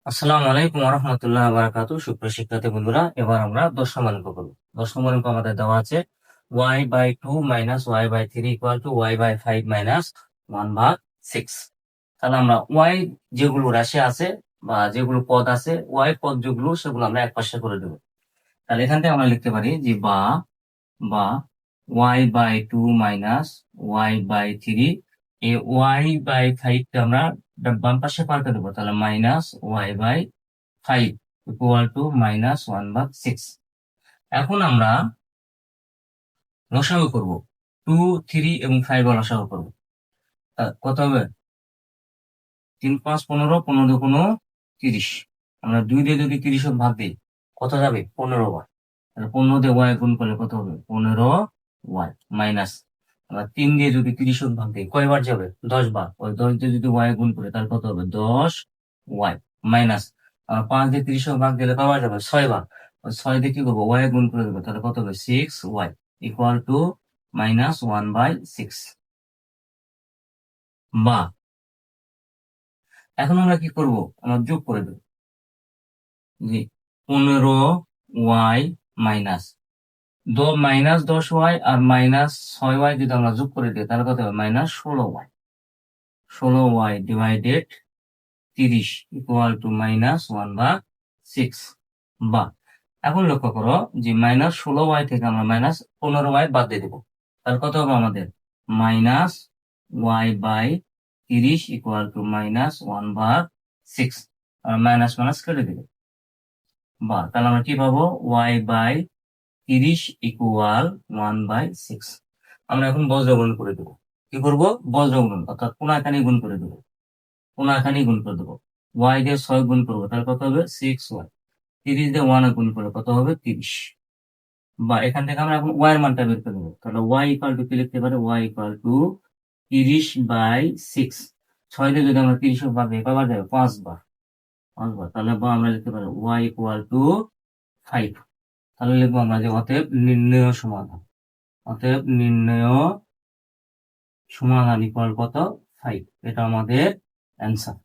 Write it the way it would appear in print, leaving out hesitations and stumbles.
আসসালামু আলাইকুম রহমতুল্লাহ বারাকাতু। সুপ্রিয় শিক্ষার্থী বন্ধুরা, এবার আমরা দশম অঙ্ক করব। দশম অঙ্ক আমাদের দেওয়া আছে y/2 minus y/3 equal to y/5 minus 1/6। তাহলে আমরা y যেগুলো রাশি আছে বা যেগুলো পদ আছে, y পদ যেগুলো সেগুলো আমরা এক পাশে করে দেবো। তাহলে এখান থেকে আমরা লিখতে পারি যে বা y/2 মাইনাস y/3, এই y/5 টা আমরা বাম পাশে পাল্টে দেবো। তাহলে minus y/5 equal to minus 1/6। এখন আমরা লসাগু করব, 2, 3 এবং 5 এর লসাগু করবো। কত হবে? 3, 5, 15, 15 দু 30। আমরা 2 দিয়ে যদি 30 ভাগ দিই, কত যাবে? 15 বার। তাহলে 15 দিয়ে y গুণ করলে কত হবে? 15y মাইনাস, আমরা 3 দিয়ে যদি 30 ভাগ দিই, কয়বার যাবে? 10 বার। ওই 10 দিয়ে যদি y গুণ করে তাহলে কত হবে? 10y মাইনাস, 5 দিয়ে 30 ভাগ দিলে কয়বার যাবে? 6 বার। ওই 6 দিয়ে কি করবো? y গুণ করে দেবো, তাহলে কত হবে? 6y equal to minus 1/6। বা এখন আমরা কি করব? আমরা যোগ করে দেবো যে 15y মাইনাস মাইনাস 10y আর মাইনাস 6y যদি আমরা যোগ করে দিই তাহলে কত হবে? Minus 16y। 16y divided 30 equal to minus 1/6। বা এখন লক্ষ্য করো যে মাইনাস 16y থেকে আমরা মাইনাস 15y বাদ দিয়ে দেবো। তাহলে কত হবে আমাদের? Minus y/30 equal to minus 1/6। Minus minus কেটে দেবে। বা তাহলে আমরা কি পাবো? y/30 equal 1/6। আমরা এখন বজ্রগুণ করে দেবো। কি করব? বজ্রগুণ, অর্থাৎ কোনাখানি গুণ করে দেবো। কোনাখানি গুণ করে দেবো। y দিয়ে 6 গুণ করবো, তাহলে কত হবে? 6y। 30 দিয়ে 1 গুণ করলে কত হবে? 30। বা এখান থেকে আমরা এখন y এর মানটা বের করে দেবো। তাহলে y ইকুয়াল টু কি লিখতে পারি? y equal to 30/6। 6 দিয়ে যদি আমরা 30 ভাগ দিই কয়বার যাবে? 5 বার। 5 বার। তাহলে বা আমরা লিখতে পারি y ইকুয়াল টু 5। তাহলে লিখবো আমরা যে অতএব নির্ণেয় সমাধান। অতএব নির্ণেয় সমাধান ইকুয়াল কত? 5। এটা আমাদের অ্যান্সার।